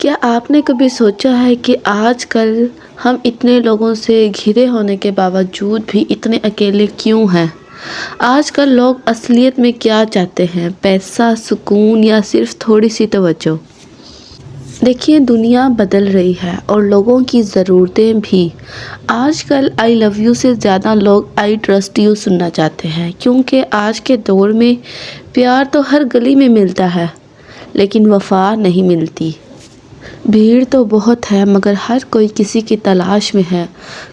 کیا آپ نے کبھی سوچا ہے کہ آج کل ہم اتنے لوگوں سے گھرے ہونے کے باوجود بھی اتنے اکیلے کیوں ہیں؟ آج کل لوگ اصلیت میں کیا چاہتے ہیں؟ پیسہ، سکون یا صرف تھوڑی سی توجہ؟ دیکھیے، دنیا بدل رہی ہے اور لوگوں کی ضرورتیں بھی۔ آج کل آئی لو یو سے زیادہ لوگ آئی ٹرسٹ یو سننا چاہتے ہیں، کیونکہ آج کے دور میں پیار تو ہر گلی میں ملتا ہے لیکن وفا نہیں ملتی۔ بھیڑ تو بہت ہے مگر ہر کوئی کسی کی تلاش میں ہے۔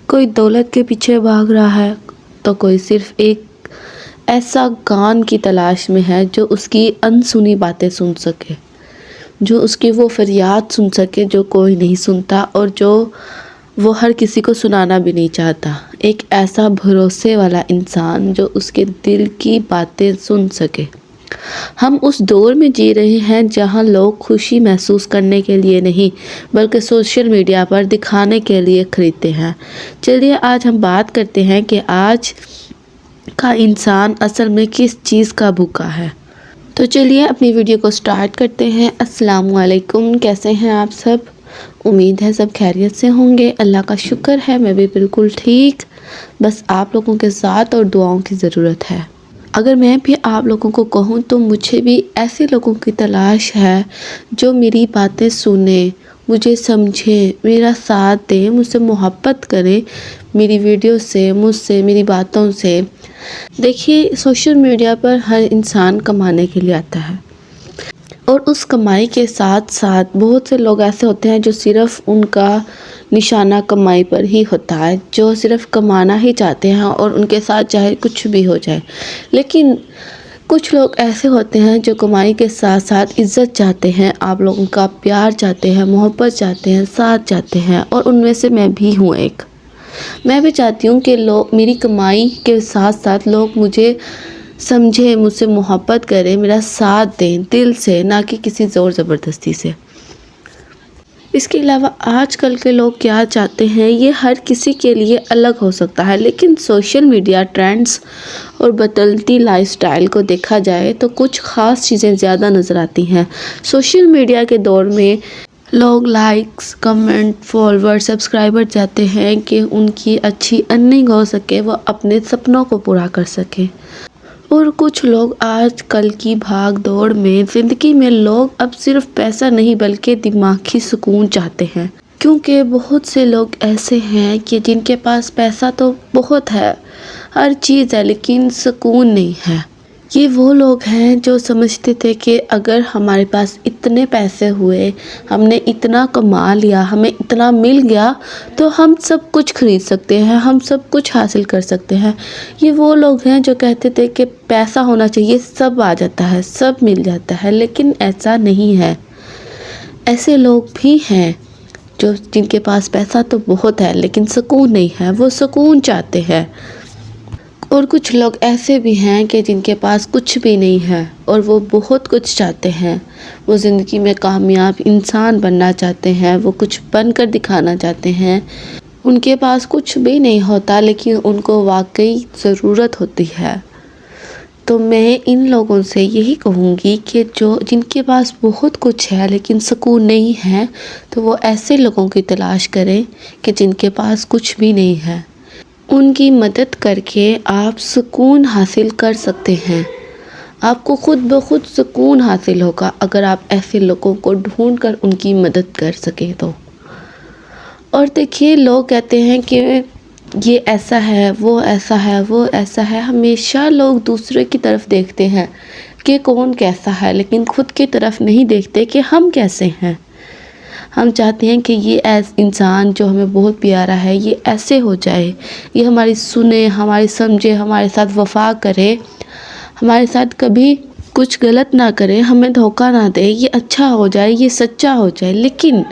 کوئی دولت کے پیچھے بھاگ رہا ہے تو کوئی صرف ایک ایسا کان کی تلاش میں ہے جو اس کی انسنی باتیں سن سکے، جو اس کی وہ فریاد سن سکے جو کوئی نہیں سنتا اور جو وہ ہر کسی کو سنانا بھی نہیں چاہتا۔ ایک ایسا بھروسے والا انسان جو اس کے دل کی باتیں سن سکے۔ ہم اس دور میں جی رہے ہیں جہاں لوگ خوشی محسوس کرنے کے لیے نہیں بلکہ سوشل میڈیا پر دکھانے کے لیے خریدتے ہیں۔ چلیے آج ہم بات کرتے ہیں کہ آج کا انسان اصل میں کس چیز کا بھوکا ہے۔ تو چلیے اپنی ویڈیو کو سٹارٹ کرتے ہیں۔ السلام علیکم، کیسے ہیں آپ سب؟ امید ہے سب خیریت سے ہوں گے۔ اللہ کا شکر ہے میں بھی بالکل ٹھیک، بس آپ لوگوں کے ساتھ اور دعاؤں کی ضرورت ہے۔ اگر میں بھی آپ لوگوں کو کہوں تو مجھے بھی ایسے لوگوں کی تلاش ہے جو میری باتیں سنیں، مجھے سمجھیں، میرا ساتھ دیں، مجھ سے محبت کریں، میری ویڈیو سے، مجھ سے، میری باتوں سے۔ دیکھیے، سوشل میڈیا پر ہر انسان کمانے کے لیے آتا ہے اور اس کمائی کے ساتھ ساتھ بہت سے لوگ ایسے ہوتے ہیں جو صرف ان کا نشانہ کمائی پر ہی ہوتا ہے، جو صرف کمانا ہی چاہتے ہیں اور ان کے ساتھ چاہے کچھ بھی ہو جائے۔ لیکن کچھ لوگ ایسے ہوتے ہیں جو کمائی کے ساتھ ساتھ عزت چاہتے ہیں، آپ لوگوں کا پیار چاہتے ہیں، محبت چاہتے ہیں، ساتھ چاہتے ہیں، اور ان میں سے میں بھی ہوں ایک۔ میں بھی چاہتی ہوں کہ لوگ میری کمائی کے ساتھ ساتھ لوگ مجھے سمجھیں، مجھ سے محبت کریں، میرا ساتھ دیں دل سے، نہ کہ کسی زور زبردستی سے۔ اس کے علاوہ آج کل کے لوگ کیا چاہتے ہیں یہ ہر کسی کے لیے الگ ہو سکتا ہے، لیکن سوشل میڈیا ٹرینڈز اور بدلتی لائف سٹائل کو دیکھا جائے تو کچھ خاص چیزیں زیادہ نظر آتی ہیں۔ سوشل میڈیا کے دور میں لوگ لائکس، کمنٹ، فالوور، سبسکرائبر چاہتے ہیں کہ ان کی اچھی ارننگ ہو سکے، وہ اپنے سپنوں کو پورا کر سکیں۔ اور کچھ لوگ آج کل کی بھاگ دوڑ میں زندگی میں لوگ اب صرف پیسہ نہیں بلکہ دماغی سکون چاہتے ہیں، کیونکہ بہت سے لوگ ایسے ہیں کہ جن کے پاس پیسہ تو بہت ہے، ہر چیز ہے، لیکن سکون نہیں ہے۔ یہ وہ لوگ ہیں جو سمجھتے تھے کہ اگر ہمارے پاس اتنے پیسے ہوئے، ہم نے اتنا کما لیا، ہمیں اتنا مل گیا تو ہم سب کچھ خرید سکتے ہیں، ہم سب کچھ حاصل کر سکتے ہیں۔ یہ وہ لوگ ہیں جو کہتے تھے کہ پیسہ ہونا چاہیے، سب آ جاتا ہے، سب مل جاتا ہے، لیکن ایسا نہیں ہے۔ ایسے لوگ بھی ہیں جن کے پاس پیسہ تو بہت ہے لیکن سکون نہیں ہے، وہ سکون چاہتے ہیں۔ اور کچھ لوگ ایسے بھی ہیں کہ جن کے پاس کچھ بھی نہیں ہے اور وہ بہت کچھ چاہتے ہیں، وہ زندگی میں کامیاب انسان بننا چاہتے ہیں، وہ کچھ بن کر دکھانا چاہتے ہیں۔ ان کے پاس کچھ بھی نہیں ہوتا لیکن ان کو واقعی ضرورت ہوتی ہے۔ تو میں ان لوگوں سے یہی کہوں گی کہ جن کے پاس بہت کچھ ہے لیکن سکون نہیں ہے تو وہ ایسے لوگوں کی تلاش کریں کہ جن کے پاس کچھ بھی نہیں ہے۔ ان کی مدد کر کے آپ سکون حاصل کر سکتے ہیں، آپ کو خود بخود سکون حاصل ہوگا اگر آپ ایسے لوگوں کو ڈھونڈ کر ان کی مدد کر سکیں تو۔ اور دیکھیے، لوگ کہتے ہیں کہ یہ ایسا ہے، وہ ایسا ہے، وہ ایسا ہے، ہمیشہ لوگ دوسرے کی طرف دیکھتے ہیں کہ کون کیسا ہے لیکن خود کی طرف نہیں دیکھتے کہ ہم کیسے ہیں۔ ہم چاہتے ہیں کہ یہ انسان جو ہمیں بہت پیارا ہے یہ ایسے ہو جائے، یہ ہماری سنے، ہماری سمجھے، ہمارے ساتھ وفا کرے، ہمارے ساتھ کبھی کچھ غلط نہ کرے، ہمیں دھوکہ نہ دے، یہ اچھا ہو جائے، یہ سچا ہو جائے۔ لیکن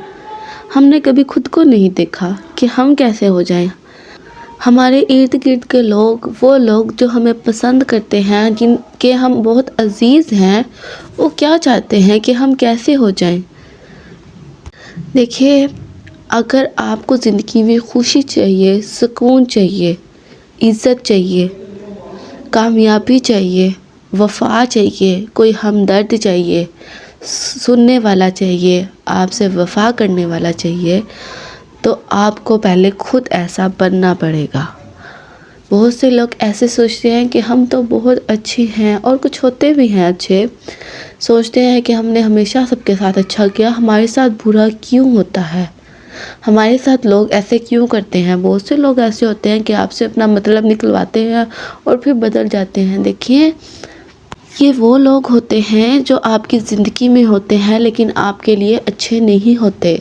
ہم نے کبھی خود کو نہیں دیکھا کہ ہم کیسے ہو جائیں۔ ہمارے ارد گرد کے لوگ، وہ لوگ جو ہمیں پسند کرتے ہیں، جن کے ہم بہت عزیز ہیں، وہ کیا چاہتے ہیں کہ ہم کیسے ہو جائیں۔ دیکھیے، اگر آپ کو زندگی میں خوشی چاہیے، سکون چاہیے، عزت چاہیے، کامیابی چاہیے، وفا چاہیے، کوئی ہمدرد چاہیے، سننے والا چاہیے، آپ سے وفا کرنے والا چاہیے، تو آپ کو پہلے خود ایسا بننا پڑے گا۔ بہت سے لوگ ایسے سوچتے ہیں کہ ہم تو بہت اچھے ہیں، اور کچھ ہوتے بھی ہیں اچھے، سوچتے ہیں کہ ہم نے ہمیشہ سب کے ساتھ اچھا کیا، ہمارے ساتھ برا کیوں ہوتا ہے، ہمارے ساتھ لوگ ایسے کیوں کرتے ہیں۔ بہت سے لوگ ایسے ہوتے ہیں کہ آپ سے اپنا مطلب نکلواتے ہیں اور پھر بدل جاتے ہیں۔ دیکھیے، یہ وہ لوگ ہوتے ہیں جو آپ کی زندگی میں ہوتے ہیں لیکن آپ کے لیے اچھے نہیں ہوتے۔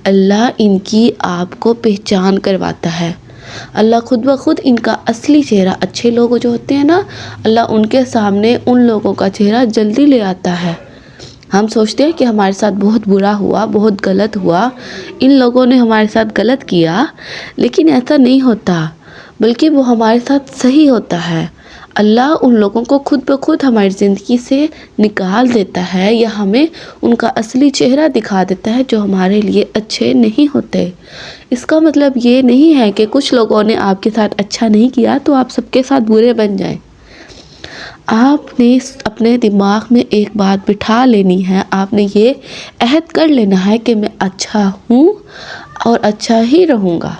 اللہ ان کی آپ کو پہچان کرواتا ہے۔ اللہ خود بخود ان کا اصلی چہرہ، اچھے لوگ جو ہوتے ہیں نا، اللہ ان کے سامنے ان لوگوں کا چہرہ جلدی لے آتا ہے۔ ہم سوچتے ہیں کہ ہمارے ساتھ بہت برا ہوا، بہت غلط ہوا، ان لوگوں نے ہمارے ساتھ غلط کیا، لیکن ایسا نہیں ہوتا، بلکہ وہ ہمارے ساتھ صحیح ہوتا ہے۔ اللہ ان لوگوں کو خود بخود ہماری زندگی سے نکال دیتا ہے، یا ہمیں ان کا اصلی چہرہ دکھا دیتا ہے جو ہمارے لیے اچھے نہیں ہوتے۔ اس کا مطلب یہ نہیں ہے کہ کچھ لوگوں نے آپ کے ساتھ اچھا نہیں کیا تو آپ سب کے ساتھ برے بن جائیں۔ آپ نے اپنے دماغ میں ایک بات بٹھا لینی ہے، آپ نے یہ عہد کر لینا ہے کہ میں اچھا ہوں اور اچھا ہی رہوں گا،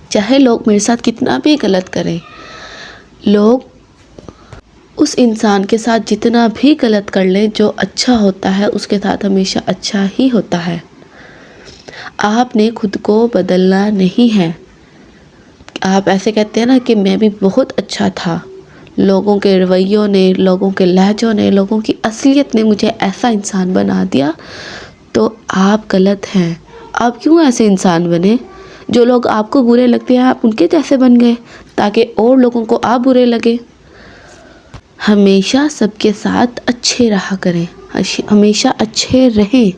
چاہے لوگ میرے ساتھ کتنا بھی غلط کریں۔ لوگ اس انسان کے ساتھ جتنا بھی غلط کر لیں، جو اچھا ہوتا ہے اس کے ساتھ ہمیشہ اچھا ہی ہوتا ہے۔ آپ نے خود کو بدلنا نہیں ہے۔ آپ ایسے کہتے ہیں نا کہ میں بھی بہت اچھا تھا، لوگوں کے رویوں نے، لوگوں کے لہجوں نے، لوگوں کی اصلیت نے مجھے ایسا انسان بنا دیا، تو آپ غلط ہیں۔ آپ کیوں ایسے انسان بنے؟ جو لوگ آپ کو برے لگتے ہیں آپ ان کے جیسے بن گئے تاکہ اور لوگوں کو آپ برے لگے۔ ہمیشہ سب کے ساتھ اچھے رہا کریں، ہمیشہ اچھے رہیں،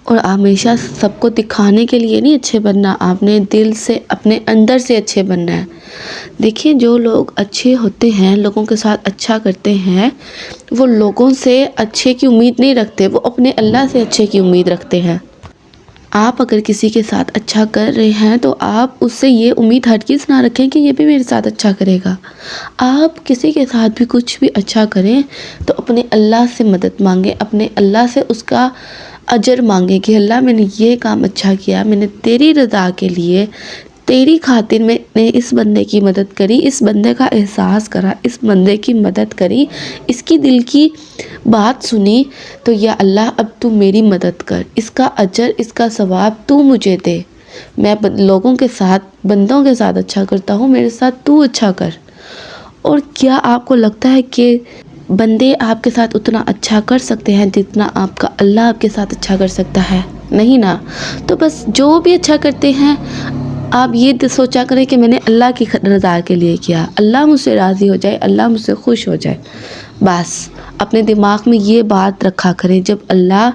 اور ہمیشہ سب کو دکھانے کے لیے نہیں اچھے بننا، آپ نے دل سے، اپنے اندر سے اچھے بننا ہے۔ دیکھیں، جو لوگ اچھے ہوتے ہیں، لوگوں کے ساتھ اچھا کرتے ہیں، وہ لوگوں سے اچھے کی امید نہیں رکھتے، وہ اپنے اللہ سے اچھے کی امید رکھتے ہیں۔ آپ اگر کسی کے ساتھ اچھا کر رہے ہیں تو آپ اس سے یہ امید ہرگز نہ رکھیں کہ یہ بھی میرے ساتھ اچھا کرے گا۔ آپ کسی کے ساتھ بھی کچھ بھی اچھا کریں تو اپنے اللہ سے مدد مانگیں، اپنے اللہ سے اس کا اجر مانگیں کہ اللہ میں نے یہ کام اچھا کیا، میں نے تیری رضا کے لیے، تیری خاطر میں نے اس بندے کی مدد کری، اس بندے کا احساس کرا، اس بندے کی مدد کری، اس کی دل کی بات سنی، تو یا اللہ اب تو میری مدد کر، اس کا اجر، اس کا ثواب تو مجھے دے۔ میں لوگوں کے ساتھ، بندوں کے ساتھ اچھا کرتا ہوں، میرے ساتھ تو اچھا کر۔ اور کیا آپ کو لگتا ہے کہ بندے آپ کے ساتھ اتنا اچھا کر سکتے ہیں جتنا آپ کا اللہ آپ کے ساتھ اچھا کر سکتا ہے؟ نہیں نا۔ تو بس جو بھی اچھا کرتے ہیں، آپ یہ سوچا کریں کہ میں نے اللہ کی رضا کے لیے کیا، اللہ مجھ سے راضی ہو جائے، اللہ مجھ سے خوش ہو جائے۔ بس اپنے دماغ میں یہ بات رکھا کریں، جب اللہ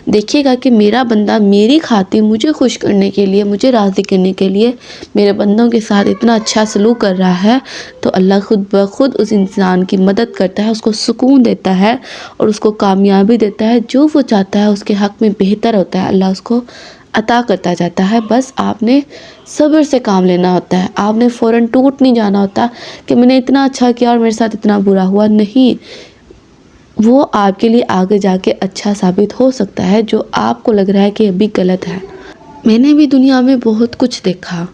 دیکھے گا کہ میرا بندہ میری خاطر مجھے خوش کرنے کے لیے، مجھے راضی کرنے کے لیے میرے بندوں کے ساتھ اتنا اچھا سلوک کر رہا ہے، تو اللہ خود بخود اس انسان کی مدد کرتا ہے، اس کو سکون دیتا ہے اور اس کو کامیابی دیتا ہے۔ جو وہ چاہتا ہے اس کے حق میں بہتر ہوتا ہے، اللہ اس کو عطا کرتا جاتا ہے۔ بس آپ نے صبر سے کام لینا ہوتا ہے، آپ نے فوراً ٹوٹ نہیں جانا ہوتا کہ میں نے اتنا اچھا کیا اور میرے ساتھ اتنا برا ہوا۔ نہیں، وہ آپ کے لیے آگے جا کے اچھا ثابت ہو سکتا ہے، جو آپ کو لگ رہا ہے کہ ابھی غلط ہے۔ میں نے بھی دنیا میں بہت کچھ دیکھا،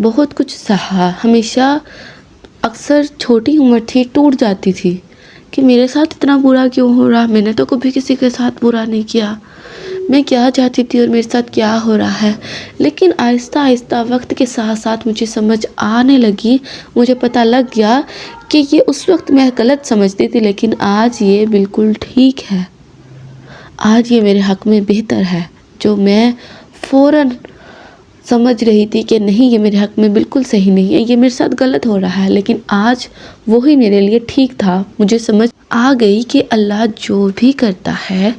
بہت کچھ سہا، ہمیشہ اکثر چھوٹی عمر تھی ٹوٹ جاتی تھی کہ میرے ساتھ اتنا برا کیوں ہو رہا، میں نے تو کبھی کسی کے ساتھ برا نہیں کیا، میں کیا چاہتی تھی اور میرے ساتھ کیا ہو رہا ہے۔ لیکن آہستہ آہستہ وقت کے ساتھ ساتھ مجھے سمجھ آنے لگی، مجھے پتہ لگ گیا کہ یہ اس وقت میں غلط سمجھتی تھی، لیکن آج یہ بالکل ٹھیک ہے، آج یہ میرے حق میں بہتر ہے۔ جو میں فوراً سمجھ رہی تھی کہ نہیں یہ میرے حق میں بالکل صحیح نہیں ہے، یہ میرے ساتھ غلط ہو رہا ہے، لیکن آج وہی میرے لیے ٹھیک تھا۔ مجھے سمجھ آ گئی کہ اللہ جو بھی کرتا ہے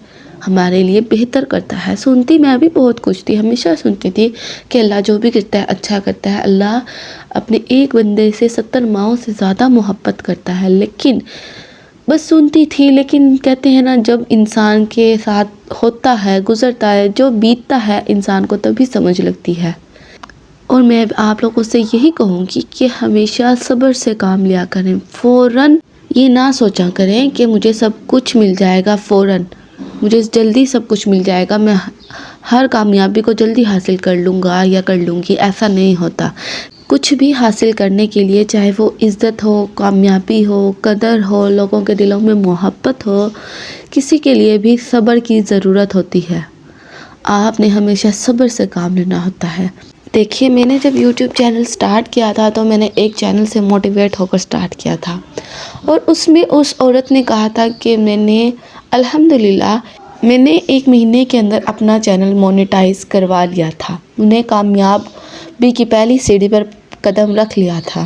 ہمارے لیے بہتر کرتا ہے۔ سنتی میں بھی بہت کچھ تھی، ہمیشہ سنتی تھی کہ اللہ جو بھی کرتا ہے اچھا کرتا ہے، اللہ اپنے ایک بندے سے 70 ماؤں سے زیادہ محبت کرتا ہے، لیکن بس سنتی تھی۔ لیکن کہتے ہیں نا، جب انسان کے ساتھ ہوتا ہے، گزرتا ہے، جو بیتتا ہے انسان کو، تبھی سمجھ لگتی ہے۔ اور میں آپ لوگوں سے یہی کہوں گی کہ ہمیشہ صبر سے کام لیا کریں، فوراً یہ نہ سوچا کریں کہ مجھے سب کچھ مل جائے گا فوراً، مجھے جلدی سب کچھ مل جائے گا، میں ہر کامیابی کو جلدی حاصل کر لوں گا یا کر لوں گی، ایسا نہیں ہوتا۔ کچھ بھی حاصل کرنے کے لیے، چاہے وہ عزت ہو، کامیابی ہو، قدر ہو، لوگوں کے دلوں میں محبت ہو، کسی کے لیے بھی صبر کی ضرورت ہوتی ہے۔ آپ نے ہمیشہ صبر سے کام لینا ہوتا ہے۔ دیکھیے، میں نے جب یوٹیوب چینل سٹارٹ کیا تھا تو میں نے ایک چینل سے موٹیویٹ ہو کر سٹارٹ کیا تھا، اور اس میں اس عورت نے کہا تھا کہ میں نے الحمدللہ 1 مہینے کے اندر اپنا چینل مونیٹائز کروا لیا تھا، میں نے کامیابی کی پہلی سیڑھی پر قدم رکھ لیا تھا۔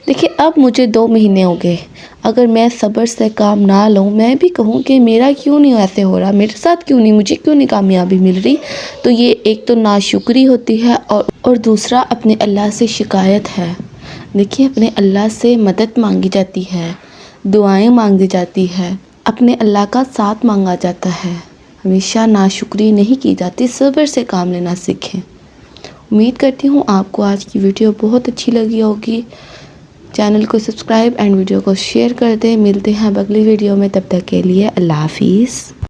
دیکھیے، اب مجھے 2 مہینے ہو گئے، اگر میں صبر سے کام نہ لوں، میں بھی کہوں کہ میرا کیوں نہیں ایسے ہو رہا، میرے ساتھ کیوں نہیں، مجھے کیوں نہیں کامیابی مل رہی، تو یہ ایک تو ناشکری ہوتی ہے، اور دوسرا اپنے اللہ سے شکایت ہے۔ دیکھیے، اپنے اللہ سے مدد مانگی جاتی ہے، دعائیں مانگی جاتی ہے، اپنے اللہ کا ساتھ مانگا جاتا ہے، ہمیشہ ناشکری نہیں کی جاتی۔ صبر سے کام لینا سیکھیں۔ امید کرتی ہوں آپ کو آج کی ویڈیو بہت اچھی لگی ہوگی۔ چینل کو سبسکرائب اینڈ ویڈیو کو شیئر کر دیں۔ ملتے ہیں اب اگلی ویڈیو میں، تب تک کے لیے اللہ حافظ۔